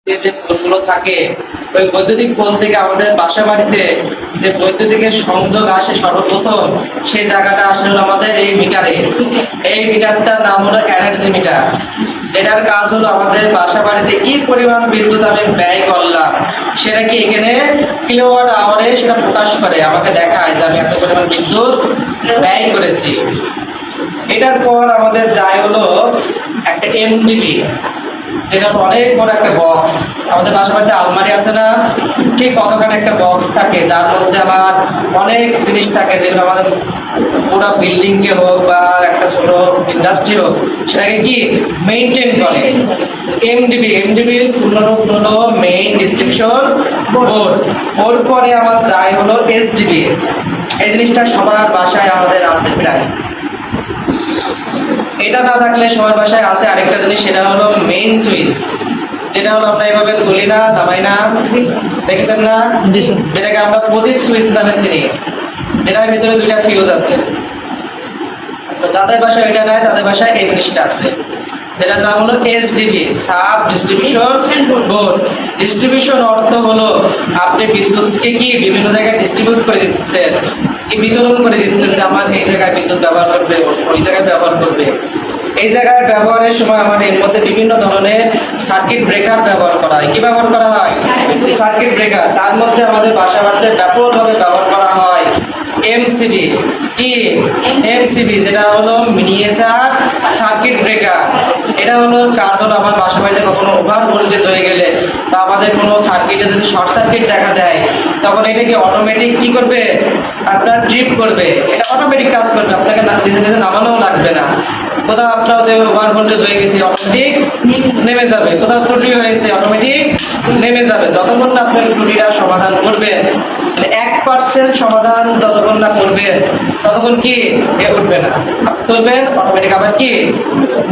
যে পোলগুলো থাকে ওই বৈদ্যুতিক পোল থেকে আমাদের বাসা বাড়িতে যে বৈদ্যুতিকের সংযোগ আসে সর্বপ্রথম সেই জায়গাটা আসলে আমাদের এই মিটারে। এই মিটারটার নাম হলো এনার্জি মিটার, যেটার কাজ হলো আমাদের বাসা বাড়িতে কি পরিমাণ বিদ্যুৎ আমি ব্যয় করলাম সেটা কি এখানে কিলোওয়াট আওয়ারে সেটা প্রকাশ করে, আমাকে দেখায় যে আমি এত পরিমাণ বিদ্যুৎ ব্যয় করেছি। এটার পর আমাদের যায় হলো একটা এমডিপি, এটা অনেক বড় একটা বক্স। আমাদের বাসা বাড়িতে আলমারি আছে না, ঠিক কতখানি একটা বক্স থাকে যার মধ্যে আমার অনেক জিনিস থাকে, যেগুলো আমাদের পুরো বিল্ডিং কে হোক বা একটা ছোট ইন্ডাস্ট্রি হোক সেটাকে কি মেইনটেইন করে। এমডিবি, এমডিবি পূর্ণরূপ হলো মেইন ডিস্ট্রিবিউশন বোর্ড। ওর পরে আমার যায় হলো এসডিবি। এই জিনিসটা সবার বাসায় আমাদের আছে প্রায়। এটা না থাকলে সবার বাসায় আছে আরেকটা জিনিস, সেটা হলো মেইন সুইচ, যেটা হলো আমরা এভাবে তুলি না, নামাই না, দেখেছেন না, যেটাকে আমরা প্রদীপ সুইচ নামে চিনি, যেটার ভিতরে দুইটা ফিউজ আছে। তো যাদের বাসায় এটা নাই তাদের বাসায় এই জিনিসটা আছে, যেটার নাম হলো SDB, sub distribution board. Distribution অর্থ হলো আপনি বিদ্যুৎকে কি বিভিন্ন জায়গায় ডিস্ট্রিবিউট করে দিচ্ছেন, কি বিতরণ করে দিচ্ছেন, যে আমার এই জায়গায় বিদ্যুৎ ব্যবহার করবে, ওই জায়গায় ব্যবহার করবে। এই জায়গায় ব্যবহারের সময় আমাদের এর মধ্যে বিভিন্ন ধরনের সার্কিট ব্রেকার ব্যবহার করা হয়। কি ব্যবহার করা হয়? Circuit breaker. তার মধ্যে আমাদের বাসা বাড়িতে ব্যাপকভাবে ব্যবহার করা হয় এমসিবি। কি এমসিবি? যেটা হলো মিনিয়েচার সার্কিট ব্রেকার। এটা হলো কাজ হলো আমার বাসা বাড়িতে কখনো ওভার ভোল্টেজ হয়ে গেলে বা আমাদের কোনো সার্কিটে যদি শর্ট সার্কিট দেখা দেয়, তখন এটাকে অটোমেটিক কি করবে, আপনার ট্রিপ করবে। এটা অটোমেটিক কাজ করবে, আপনাকে নিজে নিজে নামানোও লাগবে না। কোথাও আপনার ওভার ভোল্টেজ হয়ে গেছে অটোমেটিক নেমে যাবে, কোথাও ত্রুটি হয়েছে অটোমেটিক নেমে যাবে। যতক্ষণ না আপনি ত্রুটিটা সমাধান করবেন, 1% সমাধান যতক্ষণ না করবেন ততক্ষণ কি উঠবে না, তুলবেন অটোমেটিক আবার কি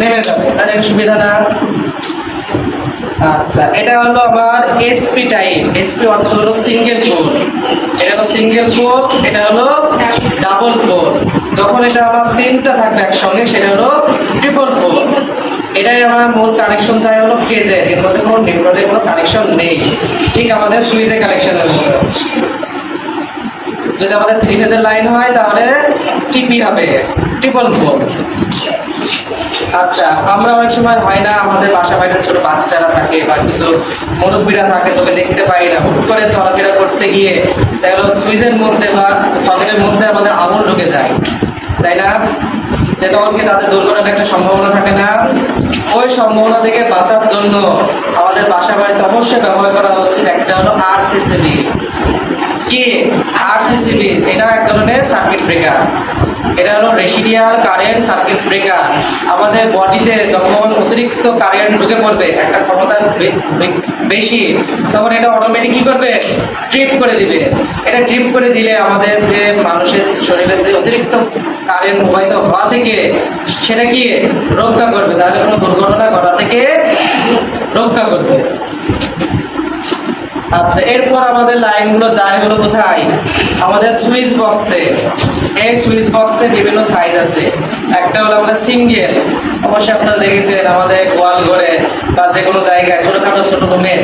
নেমে যাবে। তাহলে সুবিধা না? আচ্ছা, এটা হলো আমার এসপি টাইপ। এসপি অর্থ হলো সিঙ্গেল পোল। এটা হলো সিঙ্গেল পোল, এটা হলো ডাবল পোল। যখন এটা আমার তিনটা থাকবে একসঙ্গে সেটা হলো ট্রিপল পোল। এটাই আমার মূল কানেকশন চাই হলো ফেজের, এর মধ্যে কোনো নিউট্রালের কোনো কানেকশন নেই, ঠিক আমাদের সুইচের কানেকশনের মতো। যদি আমাদের 3 ফেজের লাইন হয় তাহলে টিপি হবে, ট্রিপল পোল। আচ্ছা, আমরা অনেক সময় হয় না, আমাদের বাসা বাড়িতে ছোট বাচ্চারা থাকে বা কিছু মুরব্বীরা থাকে, চোখে দেখতে পাই না, হুট করে চলাফেরা করতে গিয়ে দেখলো সুইচের মধ্যে বা সকেটের মধ্যে আমাদের আগুন ঢুকে যায়, তাই না? তখন কি তাদের দুর্ঘটনার একটা সম্ভাবনা থাকে না? ওই সম্ভাবনা থেকে বাঁচার জন্য আমাদের বাসা বাড়িতে অবশ্যই ব্যবহার করা উচিত একটা হলো আরসিসিবি। কি আরসিসিবি? এটা এক ধরনের সার্কিট ব্রেকার। এটা হলো রেসিডিয়াল কারেন্ট সার্কিট ব্রেকার। আমাদের বডিতে যখন অতিরিক্ত কারেন্ট ঢুকে পড়বে, একটা ক্ষমতা বেশি, তখন এটা অটোমেটিক কি করবে, ট্রিপ করে দিবে। এটা ট্রিপ করে দিলে আমাদের যে মানুষের শরীরের যে অতিরিক্ত কারেন্ট প্রবাহিত হওয়া থেকে সেটা কি রক্ষা করবে, তাহলে কোনো দুর্ঘটনা ঘটা থেকে রক্ষা করবে। আচ্ছা, এরপর আমাদের লাইনগুলো যায় হলো কোথায়, আমাদের সুইচ বক্সে। এই সুইচ বক্সে বিভিন্ন সাইজ আছে। একটা হলো আমাদের সিঙ্গেল, অবশ্যই আপনারা দেখেছেন আমাদের গোয়াল ঘরে বা যে কোনো জায়গায় ছোটখাটো ছোট রুমে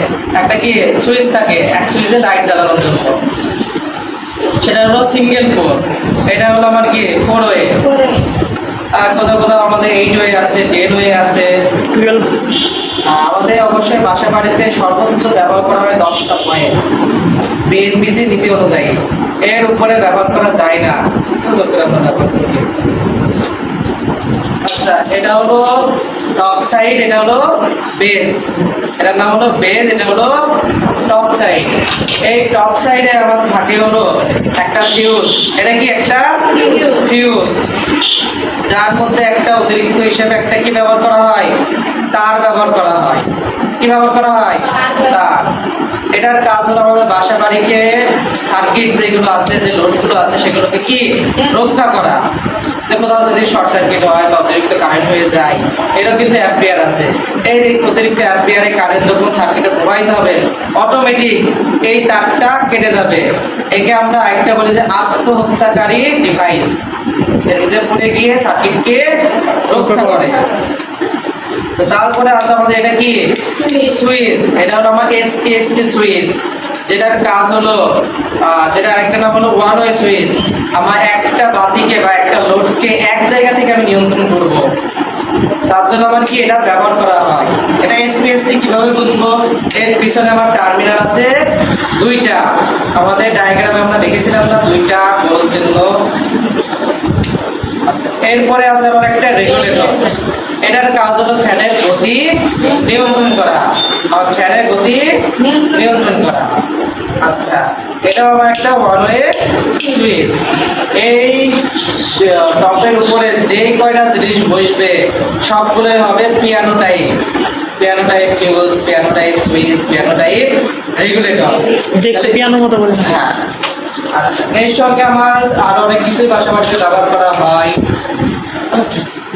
একটা কি সুইচ থাকে, এক সুইচে লাইট জ্বালানোর জন্য, সেটা হলো সিঙ্গেল পোল। এটা হলো আমার কি 4 ওয়ে। আর কোথাও কোথাও আমাদের 8 ওয়ে আছে, 10 ওয়ে আছে, 12। আমাদের অবশ্যই বাসা বাড়িতে সর্বোচ্চ ব্যবহার করা হয় 10টা পয়েন্ট বিএনপিসি নীতি অনুযায়ী। এর উপরে ব্যবহার করা যায় না। আচ্ছা, এটা হলো টপ সাইড, এটা হলো বেস। এটার নাম হলো বেস, এটা হলো টপ সাইড। এই টপ সাইডে আমার থাকে হলো একটা ফিউজ। এটা কি একটা ফিউজ, যার মধ্যে একটা অতিরিক্ত হিসেবে একটা কি ব্যবহার করা হয়, তার ব্যবহার করা হয়। কি ব্যবহার করা হয়? তার। এটার কাজ হলো আমাদের বাসা বাড়িকে সার্কিট যেগুলো আছে, যে লোডগুলো আছে সেগুলোকে কি রক্ষা করা। যে কোথাও যদি শর্ট সার্কিট হয় বা অতিরিক্ত কারেন্ট হয়ে যায়, এরও কিন্তু অ্যাম্পিয়ার আছে। এই অতিরিক্ত অ্যাম্পিয়ারে কারেন্ট যখন সার্কিটে প্রবাহিত হবে অটোমেটিক এই তারটা কেটে যাবে। একে আমরা একটা বলি যে আত্মহত্যাকারী ডিভাইস, নিজে পড়ে গিয়ে সার্কিটকে রক্ষা করে। তো তারপরে আছে আমাদের এটা কি সুইচ, এটা হলো আমার এসপিএসটি সুইচ, যেটার কাজ হলো যেটা আরেকটা নাম হলো ওয়ান ওয়ে সুইচ। আমার একটা বাতিকে বা একটা লোডকে এক জায়গা থেকে আমি নিয়ন্ত্রণ করব, তার জন্য আমার কি এটা ব্যবহার করা হয়। এটা এসপিএসটি কিভাবে বুঝবো? এর পিছনে আমার টার্মিনাল আছে দুইটা, আমাদের ডায়াগ্রামে আমরা দেখেছিলাম না, দুইটা গোল চিহ্ন। আচ্ছা, এরপরে আছে আমার একটা রেগুলেটর, এটার কাজ হলো ফ্যানের গতি নিয়ন্ত্রণ করা, আর ফ্যানের গতি নিয়ন্ত্রণ করা। আচ্ছা, এটাও আমার একটা ওয়ান ওয়ে সুইচ। এই টপের উপরে যে কয়টা জিনিস বসবে সবগুলোই হবে piano type, piano type fuse, piano type switch, piano type regulator, দেখতে পিয়ানো মতো বলে। হ্যাঁ। আচ্ছা, এর সঙ্গে আমার আরো অনেক কিছুই পাশাপাশি ব্যবহার করা হয়,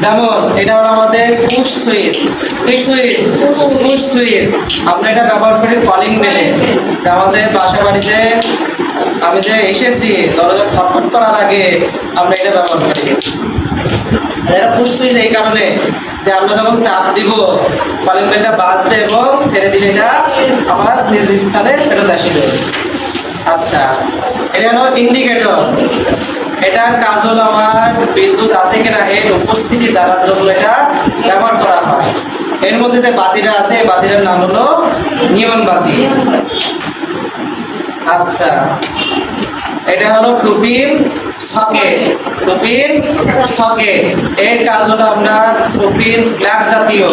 যেমন এটা হলো আমাদের পুশ সুইচ। পুশ সুইচ আমরা এটা ব্যবহার করি কলিং বেলে। আমাদের বাসা বাড়িতে আমি যে এসেছি দরজা খটখট করার আগে আমরা এটা ব্যবহার করি। এটা পুশ সুইচ এই কারণে যে আমরা যখন চাপ দিব কলিং বেলটা বাজবে এবং ছেড়ে দিলে এটা আমার নিজ স্থানে ফেরত আসবে। আচ্ছা, এটা হলো ইন্ডিকেটর, এটার কাজ হলো আমার বিদ্যুৎ আছে কিনা এর উপস্থিতি জানার জন্য এটা ব্যবহার করা হয়। এর মধ্যে যে বাতিটা আছে এই বাতিটার নাম হলো নিয়ন বাতি। আচ্ছা, এটা হলো টুপির সকেট, টুপির সকেট এর কাজ হলো আমরা টুপির প্লাগ জাতীয়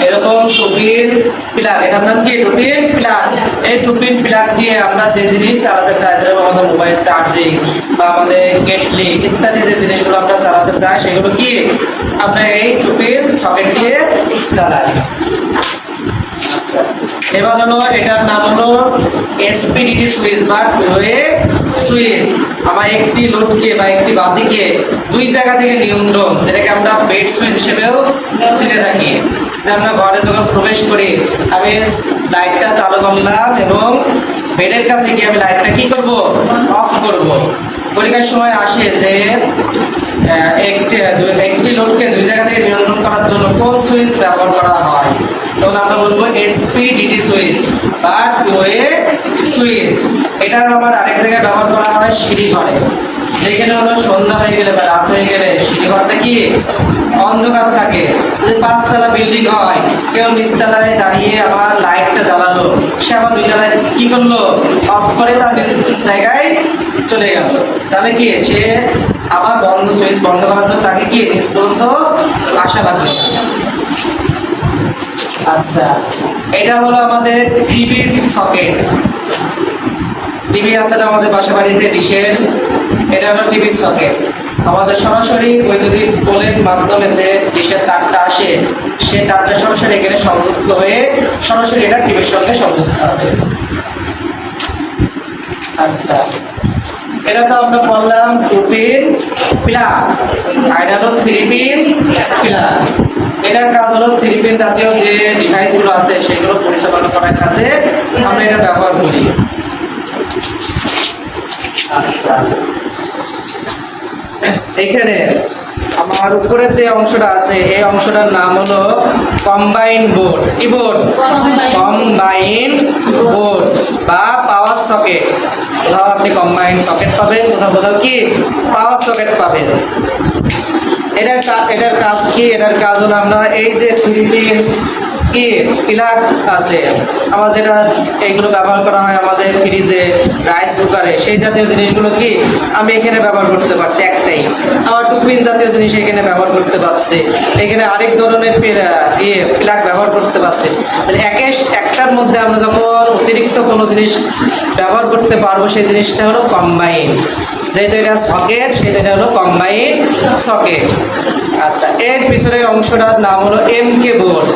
এরকম টুপির প্লাগ, এটার নাম কি টুপির প্লাগ। এই টুপির প্লাগ দিয়ে আমরা যে জিনিস চালাতে চাই, যেরকম আমাদের মোবাইল চার্জিং বা আমাদের কেটলি ইত্যাদি যে জিনিসগুলো আমরা চালাতে চাই সেগুলো কি আমরা এই টুপির সকেট দিয়ে চালাই। আচ্ছা, এবার হলো এটার নাম হলো এসপিডিটি সুইচ বা টু ওয়ে সুইচ। আমার একটি লোডকে বা একটি বাতিকে দুই জায়গা থেকে নিয়ন্ত্রণ, যেটাকে আমরা বেড সুইচ হিসেবেও চিনে থাকি। যে আমরা ঘরে যখন প্রবেশ করি আমি লাইটটা চালু করলাম এবং বেডের কাছে গিয়ে আমি লাইটটা কি করব অফ করব। পরীক্ষার সময় আসে যে একটি লোডকে দুই জায়গা থেকে নিয়ন্ত্রণ করার জন্য কোন সুইচ ব্যবহার করা হয়, তখন আমরা বলবো এসপিডিটি সুইচ বা টু ওয়ে সুইচ। এটার আবার আরেক জায়গায় ব্যবহার করা হয় সিঁড়ি ঘরে, যেখানে হলো সন্ধ্যা হয়ে গেলে বা রাত হয়ে গেলে সিঁড়ি ঘরটা কি অন্ধকার থাকে। যদি 5 তলা বিল্ডিং হয়, কেউ নিচতলায় দাঁড়িয়ে আবার লাইটটা জ্বালালো, সে আবার 2 তলায় কি করলো অফ করে তার নিজ জায়গায় চলে গেল, তাহলে কি সে আবার সুইচ বন্ধ করার জন্য তাকে কি নিচ পর্যন্ত আসা লাগবে। আচ্ছা, এটা হলো আমাদের টিভির সকেট। টিভি আছে না আমাদের বাসা বাড়িতে ডিশের, এটা হলো টিভির সকেট। আমাদের সরাসরি বৈদ্যুতিক পোলের মাধ্যমে যে ডিশের তারটা আসে সে তারটা সরাসরি এখানে সংযুক্ত হয়ে সরাসরি এটা টিভির সঙ্গে সংযুক্ত হবে। আচ্ছা, এটা তো আমরা বললাম 2 পিন প্লাগ, আর এটা হলো 3 পিন প্লাগ। এটার কাজ হলো 3 পিন জাতীয় যে ডিভাইসগুলো আছে সেগুলো পরিচালনা করার কাজে আমরা এটা ব্যবহার করি। আচ্ছা, এখানে আমার উপরে যে অংশটা আছে এই অংশটার নাম হলো কম্বাইন্ড বোর্ড। কি বোর্ড? কম্বাইন্ড বোর্ড বা পাওয়ার সকেট। কোথাও আপনি কম্বাইন্ড সকেট পাবেন, কোথাও কি পাওয়ার সকেট পাবেন। এটার কাজ কি? এটার কাজ হলো আমরা এই যে 3 পিন কি প্লাগ আছে আমার, যেটা এইগুলো ব্যবহার করা হয় আমাদের ফ্রিজে, রাইস কুকারে, সেই জাতীয় জিনিসগুলো কি আমি এখানে ব্যবহার করতে পারছি একটাই। আমার 2 পিন জাতীয় জিনিস এখানে ব্যবহার করতে পারছি, এখানে আরেক ধরনের প্লাগ ব্যবহার করতে পারছি। তাহলে একটার মধ্যে আমরা যখন অতিরিক্ত কোনো জিনিস ব্যবহার করতে পারবো সেই জিনিসটা হলো কম্বাইন। যেহেতু এটা সকেট সেটা হলো কম্বাইন সকেট। আচ্ছা, এর পিছনের অংশটার নাম হলো এমকে বোর্ড।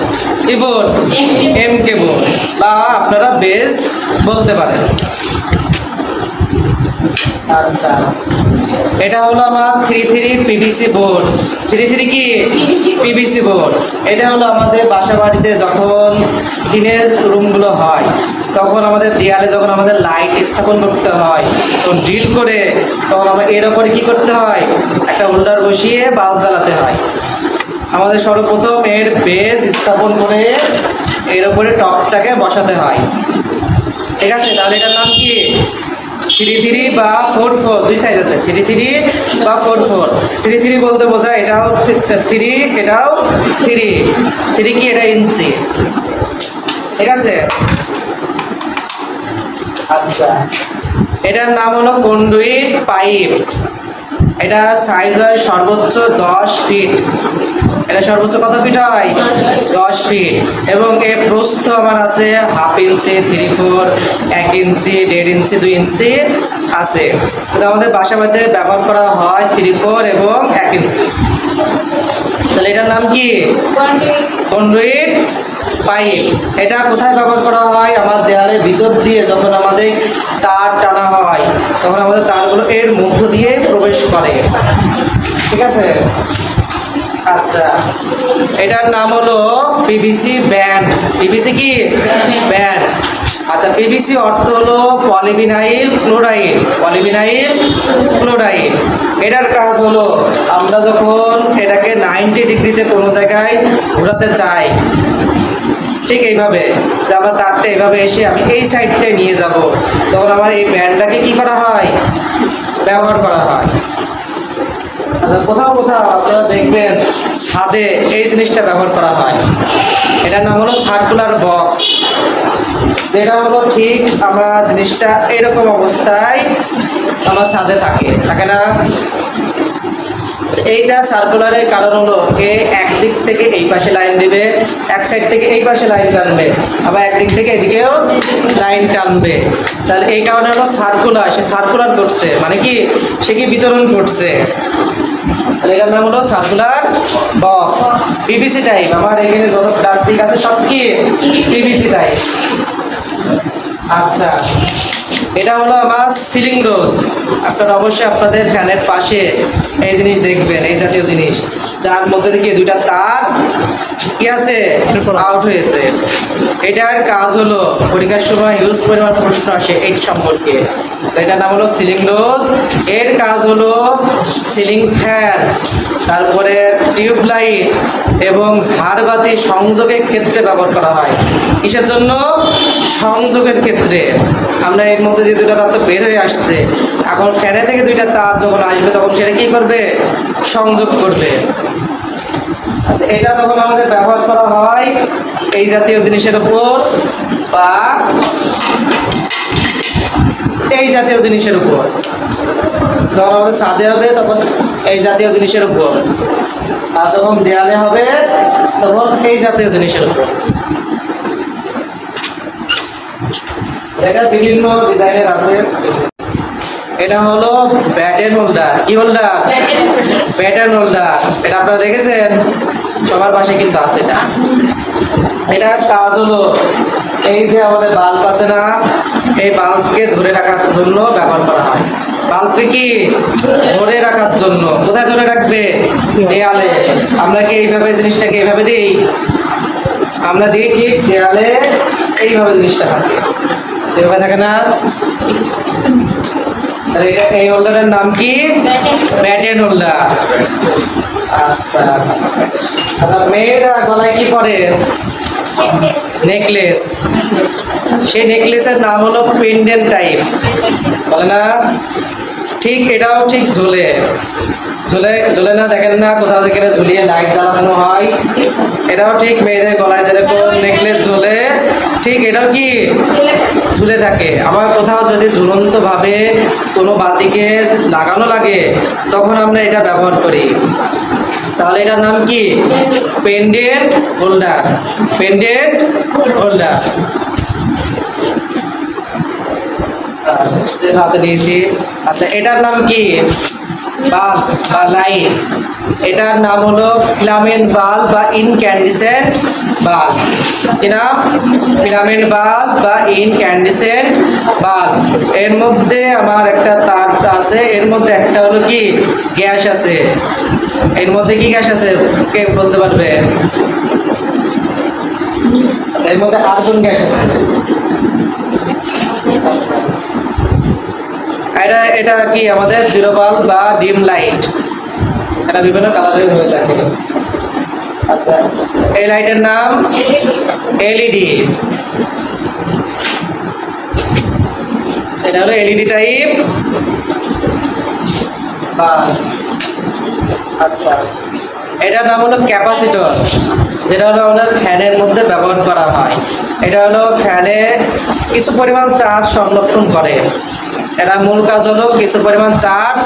কি বোর্ড? এমকে বোর্ড বা আপনারা বেস বলতে পারেন। আচ্ছা, এটা হলো আমার 33 পিভিসি বোর্ড। 33 কি পিভিসি বোর্ড। এটা হলো আমাদের বাসা বাড়িতে যখন টিনের রুমগুলো হয় তখন আমাদের দেয়ালে যখন আমাদের লাইট স্থাপন করতে হয় তখন ড্রিল করে তখন আমরা এর উপরে কি করতে হয় একটা হোল্ডার বসিয়ে বাল্ব জ্বালাতে হয়। আমাদের সর্বপ্রথম এর বেস স্থাপন করে এর উপরে টপটাকে বসাতে হয়। ঠিক আছে, তাহলে এটার নাম কি? 3-3 বা 4-4 দুই সাইজ আছে, 3-3 বা 4-4। 3-3 বলতে বোঝায় এটাও 3, এটাও 3 কি? এটা ইঞ্চি। ঠিক আছে, আচ্ছা এটার নাম হলো কন্ডুইট পাইপ। এটা সাইজ হয় সর্বোচ্চ 10 ফিট। এটা সর্বোচ্চ কত ফিট হয়? 10 ফিট। এবং এর প্রস্থ আমার আছে 1/2 ইঞ্চি, 3/4, 1 ইঞ্চি, 1.5 ইঞ্চি, 2 ইঞ্চি আছে। তো আমাদের বাসা বাড়িতে ব্যবহার করা হয় 3/4 এবং 1 ইঞ্চি। তাহলে এটার নাম কি? Conduit pipe. এটা কোথায় ব্যবহার করা হয়? আমার দেয়ালের ভিতর দিয়ে যখন আমাদের তার টানা হয় তখন আমাদের তারগুলো এর মধ্য দিয়ে প্রবেশ করে। ঠিক আছে, আচ্ছা এটার নাম হলো পিভিসি ব্যান্ড। পিভিসি কি? ব্যান্ড। আচ্ছা, পিভিসি অর্থ হলো পলিভিনাইল ক্লোরাইড। Polyvinyl chloride. এটার কাজ হলো আমরা যখন এটাকে 90 ডিগ্রিতে কোনো জায়গায় ঘোরাতে চাই, ঠিক এইভাবে যে আমার তারটা এইভাবে এসে আমি এই সাইডটায় নিয়ে যাব, তখন আমার এই ব্যান্ডটাকে কি করা হয়? ব্যবহার করা হয়। আচ্ছা, কোথাও কোথাও আপনারা দেখবেন ছাদে এই জিনিসটা ব্যবহার করা হয়। এটার নাম হলো সার্কুলার বক্স। যেটা হলো ঠিক আমরা জিনিসটা এরকম অবস্থায় আমার ছাদে থাকে না? এইটা সার্কুলারের কারণ হলো এ একদিক থেকে এই পাশে লাইন দিবে, এক সাইড থেকে এই পাশে লাইন টানবে, আবার একদিক থেকে এদিকেও লাইন টানবে। তাহলে এই কারণে হলো সার্কুলার। সে সার্কুলার করছে মানে কি? সে কি বিতরণ করছে। তাহলে এটার নাম হলো সার্কুলার বক্স। PVC type. আমার এখানে যত প্লাস্টিক আছে সব কি? PVC type. আচ্ছা, এটা হলো আমার সিলিং রোজ। আপনারা অবশ্যই আপনাদের ফ্যানের পাশে এই জিনিস দেখবেন, এই জাতীয় জিনিস যার মধ্যে থেকে দুইটা তার কি আছে? আউট হয়েছে। এটার কাজ হলো পরীক্ষার সময় হিউজ পরিমাণ প্রশ্ন আসে এই সম্পর্কে। এটার নাম হলো সিলিং রোজ। এর কাজ হলো সিলিং ফ্যান, তারপরে টিউব লাইট এবং ঝাড়বাতি সংযোগের ক্ষেত্রে ব্যবহার করা হয়। কিসের জন্য? সংযোগের ক্ষেত্রে। আমরা এর মধ্যে দিয়ে দুইটা তার তো বের হয়ে আসছে, এখন ফ্যানে থেকে দুইটা তার যখন আসবে তখন সেটা কি করবে? সংযোগ করবে। আচ্ছা, এটা তখন আমাদের ব্যবহার করা হয় এই জাতীয় জিনিসের উপর বা এই জাতীয় জিনিসের উপর। যখন আমাদের ছাদে হবে তখন এই জাতীয় জিনিসের উপর, আর যখন দেয়ালে হবে তখন এই জাতীয় জিনিসের উপর। এটা বিভিন্ন ডিজাইনের আছে। এটা হলো ব্যাটেন হোল্ডার। কি হোল্ডার? Batten holder. এটা আপনারা দেখেছেন? সবার পাশে কিন্তু আছে এটা। এটার কাজ হলো এই যে আমাদের বাল্ব আছে না, এই বাল্বকে ধরে রাখার জন্য ব্যবহার করা হয়। বাল্বকে কি ধরে রাখার জন্য। কোথায় ধরে রাখবে? দেয়ালে। আমরা কি এইভাবে জিনিসটাকে এইভাবে দিই? আমরা দিই ঠিক দেয়ালে এইভাবে জিনিসটা থাকে, এইভাবে থাকে না? এই হোল্ডারের নাম কি? Batten holder. আচ্ছা, মেয়েরা গলায় কি পরে? নেকলেস। সেই নেকলেসের নাম হলো পেন্ডেন্ট টাইপ, বলে না? ঠিক এটাও ঠিক ঝোলে ঝোলে ঝোলে না? দেখেন না কোথাও যেখানে ঝুলিয়ে লাইট জ্বালানো হয়? এটাও ঠিক মেয়েদের গলায় যেরকম নেকলেস ঝোলে, ঠিক এটাও কি ঝুলে থাকে। আবার কোথাও যদি ঝুলন্তভাবে কোনো বাতিকে লাগানো লাগে তখন আমরা এটা ব্যবহার করি। তাহলে এটার নাম কি? Pendant holder. পেন্ডেন্ট হোল্ডার হাতে নিয়েছি। আচ্ছা, এটার নাম কি? বাল্ব বা লাইট। এটার নাম হলো ফিলামেন্ট বাল্ব বা ইনক্যান্ডিসেন্ট বাল্ব। কি নাম? ফিলামেন্ট বাল্ব বা ইনক্যান্ডিসেন্ট বাল্ব। এর মধ্যে আমার একটা তার আছে, এর মধ্যে একটা হলো কি গ্যাস আছে। এর মধ্যে কি গ্যাস আছে কে বলতে পারবে? আচ্ছা, এর মধ্যে আর্গন গ্যাস আছে। এটা কি আমাদের জিরো বাল্ব বা ডিম লাইট। এটা বিভিন্ন কালারের হয়ে থাকে। আচ্ছা, এই লাইটের নাম এলইডি। এটা হলো এলইডি টাইপ বাল্ব। আচ্ছা, এটার নাম হলো ক্যাপাসিটর, যেটা হলো আমাদের ফ্যানের মধ্যে ব্যবহার করা হয়। এটা হলো ফ্যানে কিছু পরিমাণ চার্জ সংরক্ষণ করে। এটা মূল কাজ হলো কিছু পরিমাণ চার্জ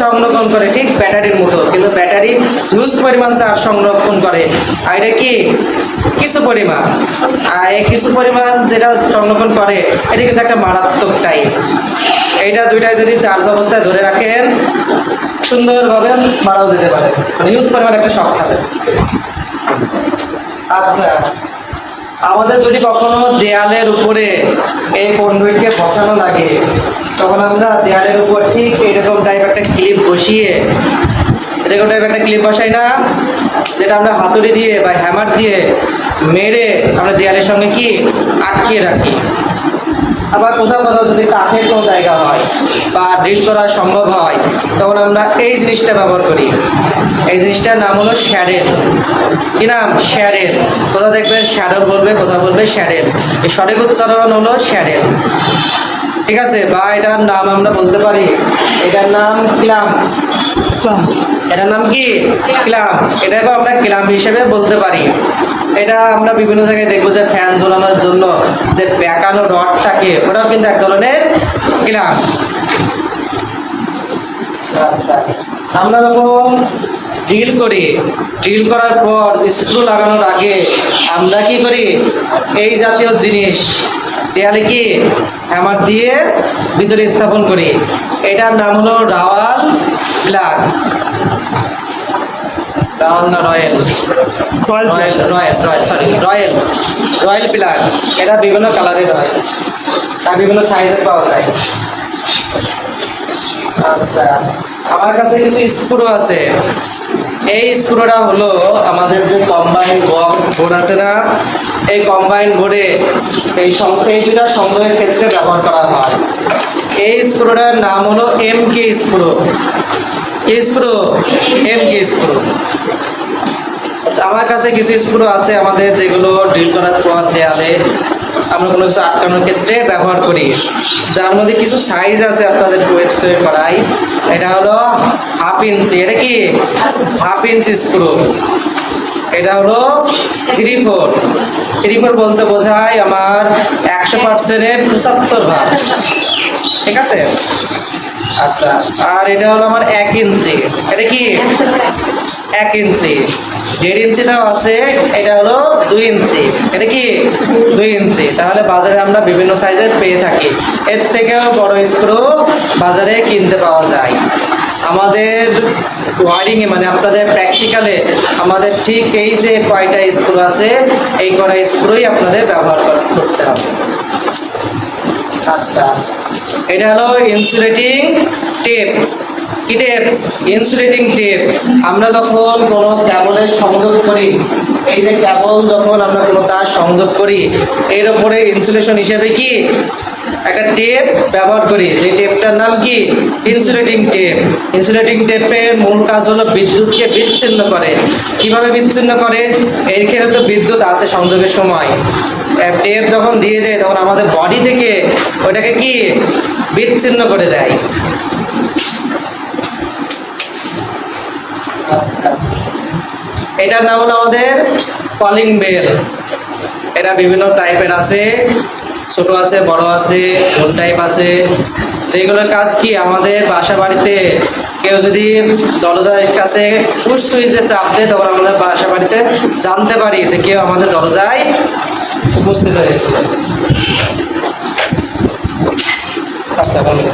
সংরক্ষণ করে, ঠিক ব্যাটারির মতো, কিন্তু ব্যাটারি হিউজ পরিমাণ চার্জ সংরক্ষণ করে। আর এটা কি কিছু পরিমাণ, আর এই কিছু পরিমাণ যেটা সংরক্ষণ করে এটা কিন্তু একটা মারাত্মক টাইপ। এইটা দুইটাই যদি চার্জ অবস্থায় ধরে রাখেন সুন্দরভাবে মারাও যেতে পারে, মানে হিউজ পরিমাণ একটা শক থাকে। আচ্ছা, আমাদের যদি কখনো দেয়ালের উপরে এই কনডুইটকে বসানো লাগে, তখন আমরা দেয়ালের উপর ঠিক এরকম টাইপ একটা ক্লিপ বসিয়ে, এরকম টাইপ একটা ক্লিপ বসাই না, যেটা আমরা হাতুড়ি দিয়ে বা হ্যামার দিয়ে মেরে আমরা দেয়ালের সঙ্গে কি আটকিয়ে রাখি। আবার কোথাও কোথাও যদি কাঠের কোনো জায়গা হয় বা ড্রিল করা সম্ভব হয়, তখন আমরা এই জিনিসটা ব্যবহার করি। এই জিনিসটার নাম হলো শ্যাডেল। কি নাম? শ্যাডেল। কোথাও দেখবেন শ্যাডেল বলবে, কোথাও বলবে শ্যাডেল। এই সঠিক উচ্চারণ হলো শ্যাডেল, ঠিক আছে? বা এটার নাম আমরা বলতে পারি, এটার নাম ক্ল্যাম্প। এটার নাম কি? ক্ল্যাম্প। এটাকেও আমরা ক্ল্যাম্প হিসেবে বলতে পারি। এটা আমরা বিভিন্ন জায়গায় দেখবো যে ফ্যান ঝোলানোর জন্য যে বেঁকানো রড থাকে, ওটাও কিন্তু এক ধরনের ক্ল্যাম্প। আচ্ছা, আমরা যখন ড্রিল করি, ড্রিল করার পর স্ক্রু লাগানোর আগে আমরা কি করি? এই জাতীয় জিনিস দেয়ালে কি হ্যামার দিয়ে ভিতরে স্থাপন করি। এটার নাম হলো রাওয়াল প্লাগ। রাওয়াল না royal? Royal, royal, royal, sorry, royal, royal plug. এটা বিভিন্ন কালারের হয় আর বিভিন্ন সাইজের পাওয়া যায়। আচ্ছা, আমার কাছে কিছু স্ক্রু আছে। এই স্ক্রুটা হলো আমাদের যে কম্বাইন বোর্ড আছে না, এই কম্বাইন বোর্ডে এই দুটা সংযোগের ক্ষেত্রে ব্যবহার করা হয়। এই স্ক্রুটার নাম হলো এমকে স্ক্রু। স্ক্রু এমকে স্ক্রু। আমার কাছে কিছু স্ক্রু আছে আমাদের, যেগুলো ড্রিল করার পর দেয়ালে আমরা কোনো কিছু আটকানোর ক্ষেত্রে ব্যবহার করি, যার মধ্যে কিছু সাইজ আছে আপনাদের পরিচয় করাই। এটা হলো 1/2 ইঞ্চি। এটা কি 1/2 ইঞ্চি স্ক্রু। এটা হলো 3/4। 3/4 বলতে বোঝায় আমার 100%-এর 75 ভাগ, ঠিক আছে? আচ্ছা, আর এটা হলো আমার 1 ইঞ্চি। এটা কি 1 ইঞ্চি। 1.5 ইঞ্চিটাও আছে, এটা হলো 2 ইঞ্চি। এটা কি 2 ইঞ্চি। তাহলে বাজারে আমরা বিভিন্ন সাইজের পেয়ে থাকি। এর থেকেও বড় স্ক্রু বাজারে কিনতে পাওয়া যায়। আমাদের ওয়ারিংয়ে, মানে আপনাদের প্র্যাকটিক্যালে আমাদের ঠিক এই যে কয়টা স্ক্রু আছে, এই কয়টা স্ক্রুই আপনাদের ব্যবহার করতে হবে। আচ্ছা, এটা হলো ইনসুলেটিং টেপ। কি টেপ? Insulating tape. আমরা যখন কোনো কেবলের সংযোগ করি, এই যে কেবল যখন আমরা কোনো তার সংযোগ করি, এর উপরে ইনসুলেশন হিসেবে কি একটা টেপ ব্যবহার করি, যে টেপটার নাম কি? Insulating tape. ইনসুলেটিং টেপের মূল কাজ হলো বিদ্যুৎকে বিচ্ছিন্ন করে। কিভাবে বিচ্ছিন্ন করে? এর ক্ষেত্রে তো বিদ্যুৎ আছে সংযোগের সময়, টেপ যখন দিয়ে দেয় তখন আমাদের বডি থেকে ওইটাকে কি বিচ্ছিন্ন করে দেয়। এটার নাম হলো আমাদের কলিং বেল। এটা বিভিন্ন টাইপের আছে, ছোট আছে, বড় আছে, গোল টাইপ আছে। যেগুলোর কাজ কি? আমাদের বাসা বাড়িতে কেউ যদি দরজার কাছে পুশ সুইচে চাপ দেয়, তখন আমাদের বাসা বাড়িতে জানতে পারি যে কেউ আমাদের দরজায় উপস্থিত হয়েছে। আচ্ছা, বলুন।